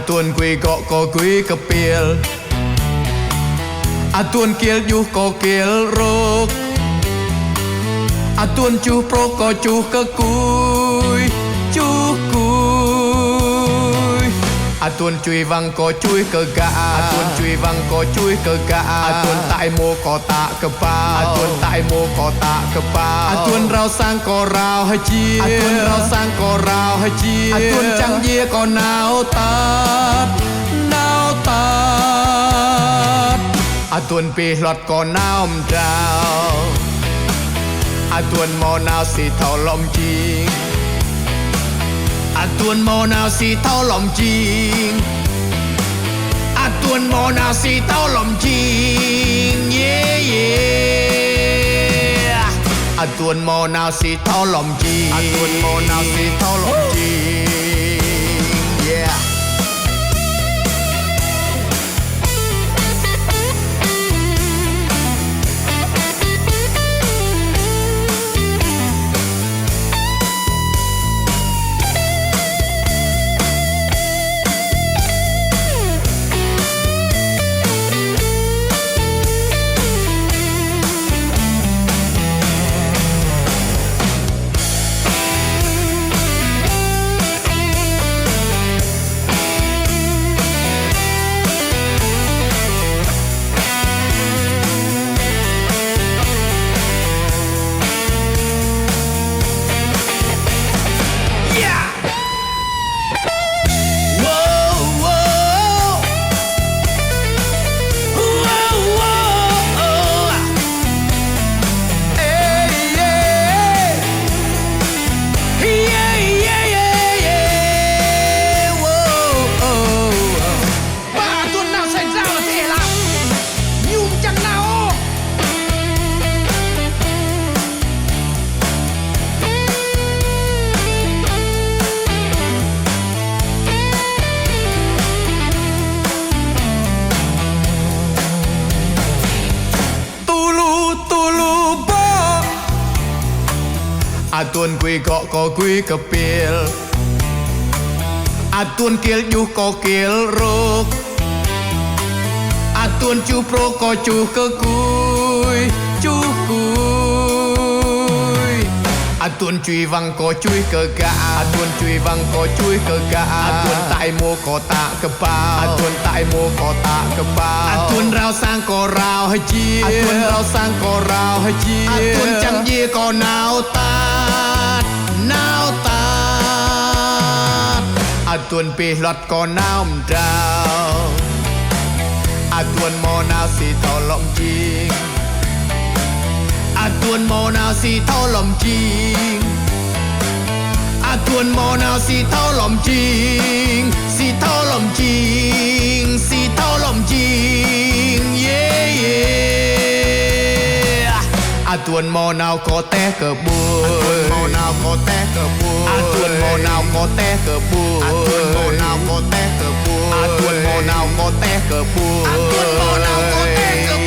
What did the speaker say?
tuôn quy gọ có quy cà piel tuôn kiel du có kiel rok tuôn chu pro có chu cơ cùi chu cùi tuôn chui văng có chui cơ gà tuôn chui văng có chui cơ gà tuôn tại mô có tạ cơ pa tuôn tại mô có tạ cơ pa tuôn rau sang có rau hay chia tuôn rau sang có rau hay chia tuôn trắng dĩa có nào tát nào tát tuôn pi lọt có nào trao tuôn mò nào xì thâu lòng chiên tuôn mò nào xì thâu lòng chiên tuôn mò nào xì thâu lòng chiên yeah yeah tuôn mò nào xì thâu lòng chiên tuôn mò nào xì thâu lòng chiên yeah. Tuôn quy gọ có quy cà piel tuôn kiel du có kiel rok tuôn chu pro có chu cơ cùi chu cùi tuôn chui văng có chui cơ gà tuôn chui văng có chui cơ gà tuôn tại mô có tạ cơ pa tuôn tại mô có tạ cơ pa tuôn rau sang có rau hay chia tuôn rau sang có rau hay chia tuôn chẳng dĩa có nào tát nào tát tuôn pi lọt có nào trao tuôn mò nào xì thâu lòng chiên tuôn mò nào xì thâu lòng chiên tuôn mò nào xì thâu lòng chiên xì thâu lòng chiên xì thâu lòng chiên yeah yeah tuôn mò nào có té cờ bùi tuôn mò nào có té cờ bùi tuôn mò nào có té cờ bùi tuôn mò nào có té cờ bùi tuôn mò nào có té cờ bùi tuôn mò nào có té cờ bùi